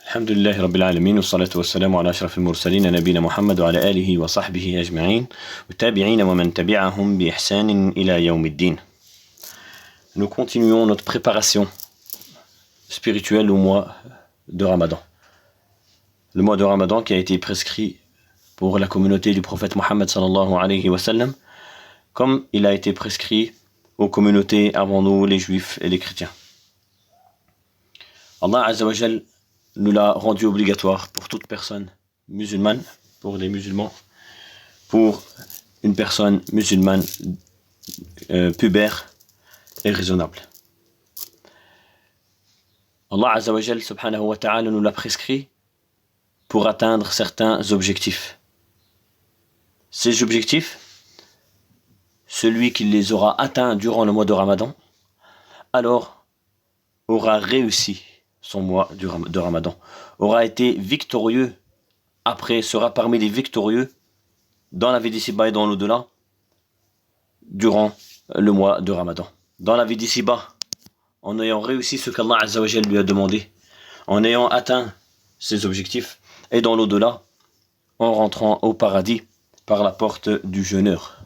الحمد لله رب العالمين والصلاة والسلام على أشرف المرسلين نبينا محمد وعلى آله وصحبه أجمعين والتابعين ومن تبعهم بإحسان إلى يوم الدين. Nous continuons notre préparation spirituelle au mois de Ramadan. Le mois de Ramadan qui a été prescrit pour la communauté du prophète Mohammed sallallahu alayhi wa sallam, comme il a été prescrit aux communautés avant nous, les juifs et les chrétiens. Allah Azza wa Jal nous l'a rendu obligatoire pour toute personne musulmane, pour les musulmans, pour une personne musulmane pubère et raisonnable. Allah Azza wa Jal subhanahu wa ta'ala nous l'a prescrit pour atteindre certains objectifs. Ces objectifs, celui qui les aura atteints durant le mois de Ramadan, alors aura réussi son mois de Ramadan, aura été victorieux, après sera parmi les victorieux dans la vie d'ici-bas et dans l'au-delà durant le mois de Ramadan. Dans la vie d'ici-bas, en ayant réussi ce qu'Allah Azza wa Jal lui a demandé, en ayant atteint ses objectifs, et dans l'au-delà, en rentrant au paradis par la porte du jeûneur.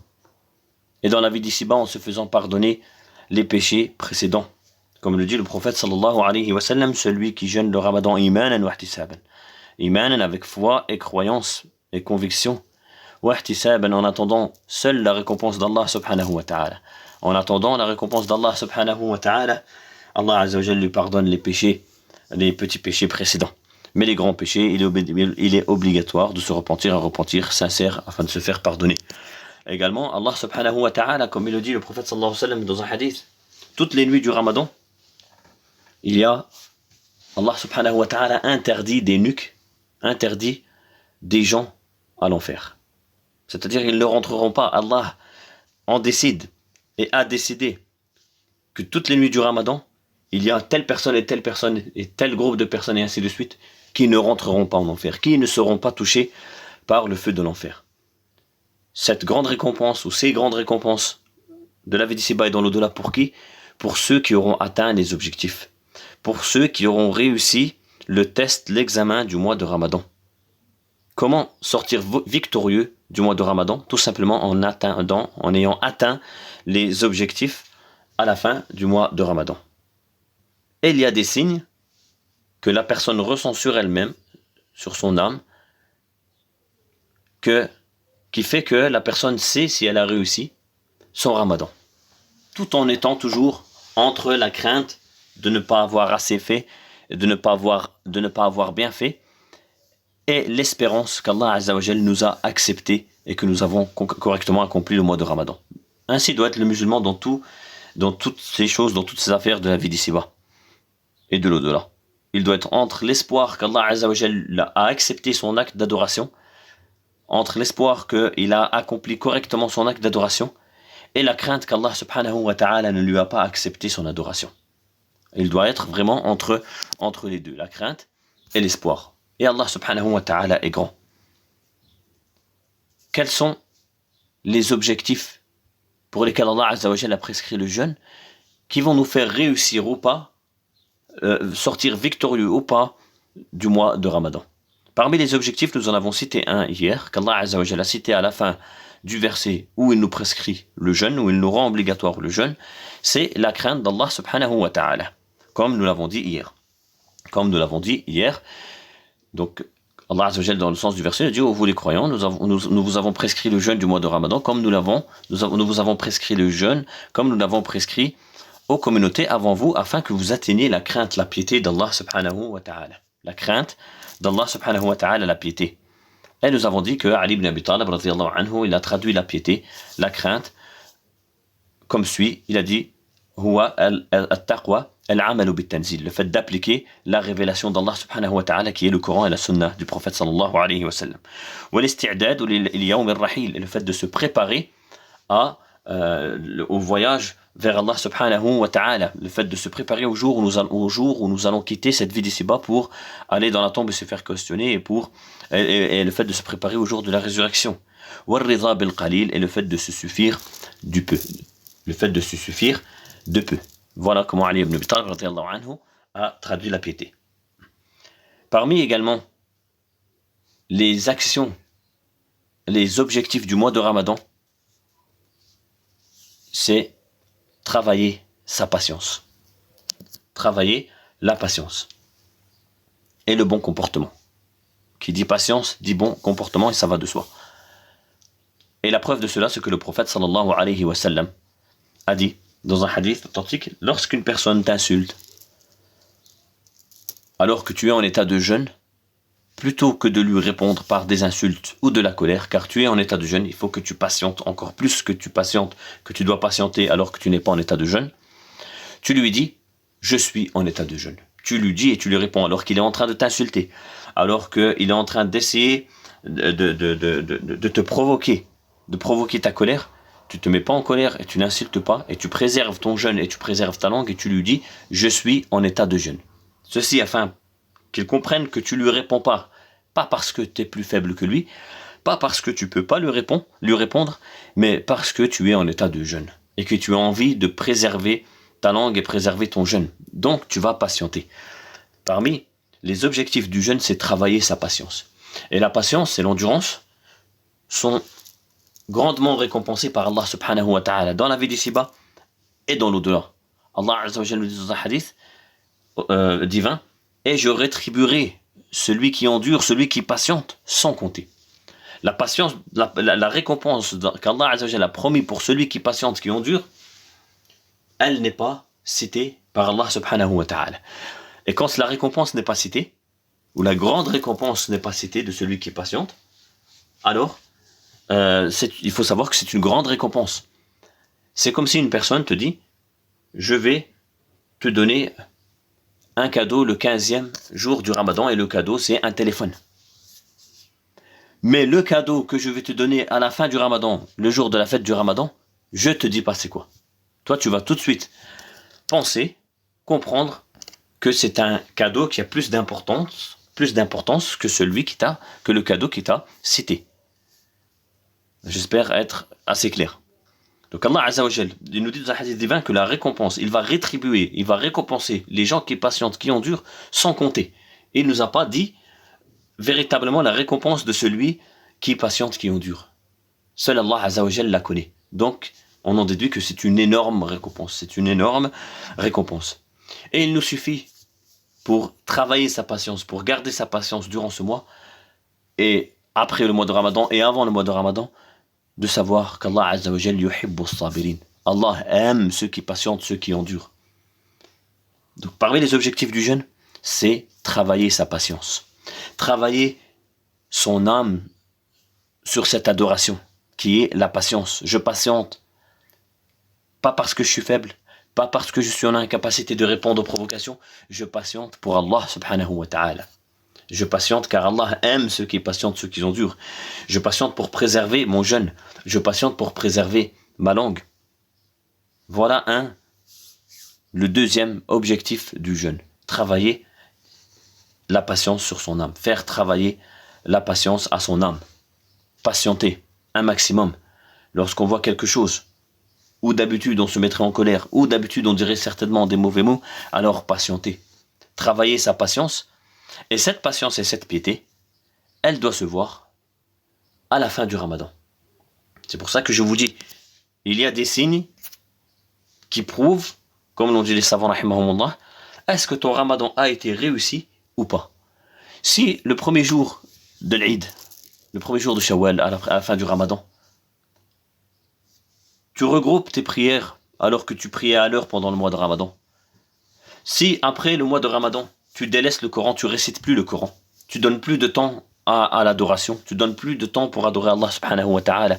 Et dans la vie d'ici-bas, en se faisant pardonner les péchés précédents. Comme le dit le prophète sallallahu alayhi wa sallam, celui qui jeûne le Ramadan imanan wa ihtisaban. Imanan avec foi et croyance et conviction. Wa ihtisaban en attendant seule la récompense d'Allah subhanahu wa ta'ala. En attendant la récompense d'Allah subhanahu wa ta'ala, Allah Azza wa Jalla lui pardonne les péchés, les petits péchés précédents. Mais les grands péchés, il est obligatoire de se repentir, un repentir sincère afin de se faire pardonner. Également, Allah subhanahu wa ta'ala, comme il le dit le prophète sallallahu alayhi wa sallam dans un hadith, toutes les nuits du Ramadan, il y a, Allah subhanahu wa ta'ala interdit des nuques, interdit des gens à l'enfer. C'est-à-dire ils ne rentreront pas. Allah en décide et a décidé que toutes les nuits du Ramadan, il y a telle personne et tel groupe de personnes et ainsi de suite qui ne rentreront pas en enfer, qui ne seront pas touchés par le feu de l'enfer. Cette grande récompense ou ces grandes récompenses de la vie d'ici-bas et dans l'au-delà pour qui? Pour ceux qui auront atteint les objectifs. Pour ceux qui auront réussi le test, l'examen du mois de Ramadan. Comment sortir victorieux du mois de Ramadan? Tout simplement en ayant atteint les objectifs à la fin du mois de Ramadan. Et il y a des signes que la personne ressent sur elle-même, sur son âme, qui fait que la personne sait si elle a réussi son Ramadan. Tout en étant toujours entre la crainte de ne pas avoir assez fait, de ne pas avoir bien fait, et l'espérance qu'Allah Azza wa Jal nous a accepté et que nous avons correctement accompli le mois de Ramadan. Ainsi doit être le musulman dans toutes ces choses, dans toutes ces affaires de la vie d'ici-bas et de l'au-delà. Il doit être entre l'espoir qu'Allah Azza wa Jal a accepté son acte d'adoration, entre l'espoir qu'il a accompli correctement son acte d'adoration, et la crainte qu'Allah subhanahu wa ta'ala ne lui a pas accepté son adoration. Il doit être vraiment entre les deux, la crainte et l'espoir. Et Allah subhanahu wa ta'ala est grand. Quels sont les objectifs pour lesquels Allah Azza wa Jalla a prescrit le jeûne, qui vont nous faire réussir ou pas, sortir victorieux ou pas du mois de Ramadan? Parmi les objectifs, nous en avons cité un hier, qu'Allah Azza wa Jalla a cité à la fin du verset où il nous prescrit le jeûne, où il nous rend obligatoire le jeûne, c'est la crainte d'Allah subhanahu wa ta'ala. Comme nous l'avons dit hier. Donc, Allah Azza wa Jalla, dans le sens du verset, dit, ô vous les croyants, nous vous avons prescrit le jeûne du mois de Ramadan, comme nous vous avons prescrit le jeûne, comme nous l'avons prescrit aux communautés avant vous, afin que vous atteigniez la crainte, la piété d'Allah subhanahu wa ta'ala. La crainte d'Allah subhanahu wa ta'ala, la piété. Et nous avons dit que Ali ibn Abi Talib, radiyallahu anhu, il a traduit la piété, la crainte, comme suit, il a dit, huwa al-taqwa al-amalu bit-tanzil, le fait d'appliquer la révélation d'Allah subhanahu wa ta'ala qui est le Coran et la Sunna du prophète sallallahu alayhi wa sallam. Wal-isti'dad lil-yawm al-rahil, le fait de se préparer au voyage vers Allah subhanahu wa ta'ala, le fait de se préparer au jour où nous allons quitter cette vie d'ici-bas pour aller dans la tombe et se faire questionner, et le fait de se préparer au jour de la résurrection. Wal-ridha bil-qalil, et le fait de se suffire du peu. Le fait de se suffire de peu. Voilà comment Ali ibn Abi Talib radiyallahu anhu a traduit la piété. Parmi également les actions, les objectifs du mois de Ramadan, c'est travailler sa patience. Travailler la patience et le bon comportement. Qui dit patience, dit bon comportement et ça va de soi. Et la preuve de cela, c'est que le prophète sallallahu alayhi wa sallam a dit dans un hadith authentique, lorsqu'une personne t'insulte, alors que tu es en état de jeûne, plutôt que de lui répondre par des insultes ou de la colère, car tu es en état de jeûne, il faut que tu patientes encore plus que tu patientes, que tu dois patienter alors que tu n'es pas en état de jeûne, tu lui dis, je suis en état de jeûne. Tu lui dis et tu lui réponds alors qu'il est en train de t'insulter, alors qu'il est en train d'essayer de te provoquer, de provoquer ta colère, tu te mets pas en colère et tu n'insultes pas et tu préserves ton jeûne et tu préserves ta langue et tu lui dis je suis en état de jeûne. Ceci afin qu'il comprenne que tu lui réponds pas parce que tu es plus faible que lui, pas parce que tu peux pas lui répondre, mais parce que tu es en état de jeûne et que tu as envie de préserver ta langue et préserver ton jeûne. Donc tu vas patienter. Parmi les objectifs du jeûne, c'est travailler sa patience. Et la patience et l'endurance sont grandement récompensés par Allah subhanahu wa ta'ala dans la vie d'ici-bas et dans l'au-delà. Allah azza wa jalla nous dit dans un hadith divin, et je rétribuerai celui qui endure, celui qui patiente sans compter. La patience, la récompense qu'Allah azza wa jalla a promis pour celui qui patiente, qui endure, elle n'est pas citée par Allah subhanahu wa ta'ala. Et quand la récompense n'est pas citée, ou la grande récompense n'est pas citée de celui qui patiente, alors il faut savoir que c'est une grande récompense. C'est comme si une personne te dit je vais te donner un cadeau le 15e jour du Ramadan et le cadeau c'est un téléphone. Mais le cadeau que je vais te donner à la fin du Ramadan, le jour de la fête du Ramadan, je te dis pas c'est quoi. Toi tu vas tout de suite penser, comprendre que c'est un cadeau qui a plus d'importance que le cadeau qui t'a cité. J'espère être assez clair. Donc Allah Azza wa Jal, il nous dit dans un hadith divin que la récompense, il va récompenser les gens qui patientent, qui endurent, sans compter. Et il ne nous a pas dit véritablement la récompense de celui qui patiente, qui endure. Seul Allah Azza wa Jal la connaît. Donc, on en déduit que c'est une énorme récompense. C'est une énorme récompense. Et il nous suffit, pour travailler sa patience, pour garder sa patience durant ce mois, et après le mois de Ramadan, et avant le mois de Ramadan, de savoir qu'Allah Azza wa Jal yuhibbu as-sabirin. Allah aime ceux qui patientent, ceux qui endurent. Donc parmi les objectifs du jeûne, c'est travailler sa patience. Travailler son âme sur cette adoration qui est la patience. Je patiente, pas parce que je suis faible, pas parce que je suis en incapacité de répondre aux provocations, je patiente pour Allah subhanahu wa ta'ala. Je patiente car Allah aime ceux qui patientent, ceux qui endurent. Je patiente pour préserver mon jeûne. Je patiente pour préserver ma langue. Voilà le deuxième objectif du jeûne. Travailler la patience sur son âme. Faire travailler la patience à son âme. Patienter un maximum. Lorsqu'on voit quelque chose, ou d'habitude on se mettrait en colère, ou d'habitude on dirait certainement des mauvais mots, alors patienter. Travailler sa patience. Et cette patience et cette piété, elle doit se voir à la fin du Ramadan. C'est pour ça que je vous dis, il y a des signes qui prouvent, comme l'ont dit les savants rahimahumullah, est-ce que ton Ramadan a été réussi ou pas. Si le premier jour de l'Eid, le premier jour de Shawwal, à la fin du Ramadan, tu regroupes tes prières alors que tu priais à l'heure pendant le mois de Ramadan. Si après le mois de Ramadan, tu délaisses le Coran, tu récites plus le Coran, tu donnes plus de temps à l'adoration, tu donnes plus de temps pour adorer Allah subhanahu wa ta'ala,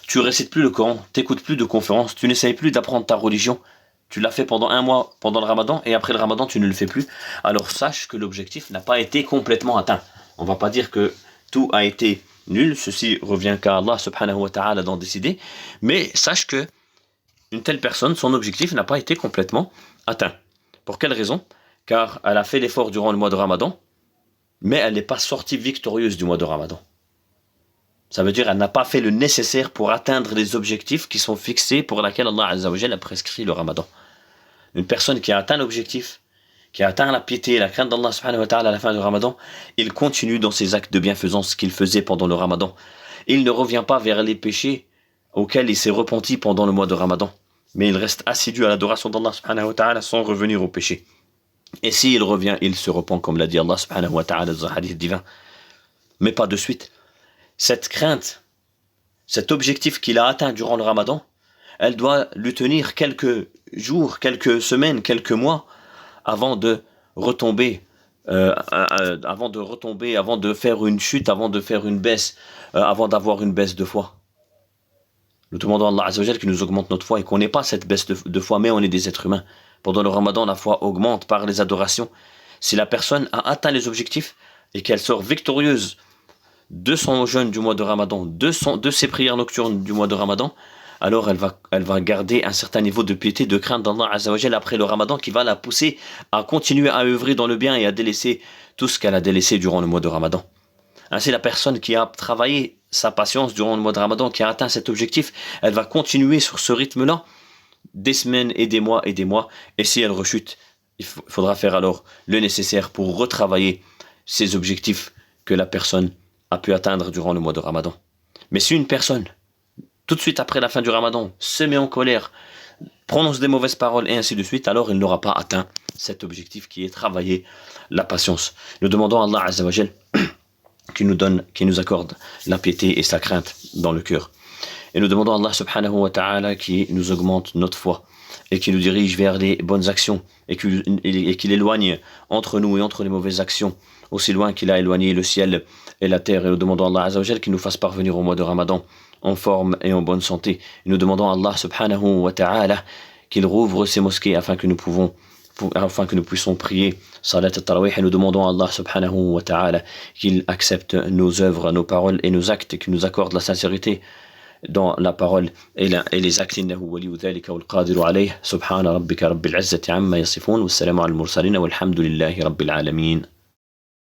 tu récites plus le Coran, t'écoutes plus de conférences, tu n'essayes plus d'apprendre ta religion, tu l'as fait pendant un mois pendant le Ramadan et après le Ramadan tu ne le fais plus, alors sache que l'objectif n'a pas été complètement atteint. On va pas dire que tout a été nul, ceci revient qu'à Allah subhanahu wa ta'ala d'en décider, mais sache que une telle personne, son objectif n'a pas été complètement atteint. Pour quelle raison ? Car elle a fait l'effort durant le mois de Ramadan, mais elle n'est pas sortie victorieuse du mois de Ramadan. Ça veut dire qu'elle n'a pas fait le nécessaire pour atteindre les objectifs qui sont fixés pour lesquels Allah Azza wa Jalla a prescrit le Ramadan. Une personne qui a atteint l'objectif, qui a atteint la piété et la crainte d'Allah subhanahu wa ta'ala à la fin du Ramadan, il continue dans ses actes de bienfaisance qu'il faisait pendant le Ramadan. Il ne revient pas vers les péchés auxquels il s'est repenti pendant le mois de Ramadan, mais il reste assidu à l'adoration d'Allah subhanahu wa ta'ala sans revenir au péché. Et s'il revient, il se repent, comme l'a dit Allah subhanahu wa ta'ala dans un hadith divin, mais pas de suite. Cette crainte, cet objectif qu'il a atteint durant le Ramadan, elle doit lui tenir quelques jours, quelques semaines, quelques mois avant de retomber, avant de faire une chute, avant de faire une baisse, avant d'avoir une baisse de foi. Nous demandons à Allah Azza wa Jal qu'il nous augmente notre foi et qu'on n'ait pas cette baisse de foi, mais on est des êtres humains. Pendant le Ramadan, la foi augmente par les adorations. Si la personne a atteint les objectifs et qu'elle sort victorieuse de son jeûne du mois de Ramadan, de ses prières nocturnes du mois de Ramadan, alors elle va garder un certain niveau de piété, de crainte d'Allah Azza wa Jal après le Ramadan qui va la pousser à continuer à œuvrer dans le bien et à délaisser tout ce qu'elle a délaissé durant le mois de Ramadan. Ainsi, la personne qui a travaillé sa patience durant le mois de Ramadan, qui a atteint cet objectif, elle va continuer sur ce rythme-là des semaines et des mois, et si elle rechute, il faudra faire alors le nécessaire pour retravailler ces objectifs que la personne a pu atteindre durant le mois de Ramadan. Mais si une personne, tout de suite après la fin du Ramadan, se met en colère, prononce des mauvaises paroles et ainsi de suite, alors il n'aura pas atteint cet objectif qui est travailler la patience. Nous demandons à Allah Azza wa Jal qui nous accorde la piété et sa crainte dans le cœur. Et nous demandons à Allah subhanahu wa ta'ala qui nous augmente notre foi et qui nous dirige vers les bonnes actions et qu'il éloigne entre nous et entre les mauvaises actions aussi loin qu'il a éloigné le ciel et la terre. Et nous demandons à Allah Azza wa Jal qu'il nous fasse parvenir au mois de Ramadan en forme et en bonne santé. Et nous demandons à Allah subhanahu wa ta'ala qu'il rouvre ses mosquées afin que nous puissions prier Salat al-Tarawih, et nous demandons à Allah subhanahu wa ta'ala qu'il accepte nos œuvres, nos paroles et nos actes et qu'il nous accorde la sincérité dans la parole et les actes. Innahu waliyu dhalika wal qadiru alayh. Subhana rabbika rabbil izzati amma yasifun, wassalamu ala al mursalin walhamdulillahi rabbil alamin.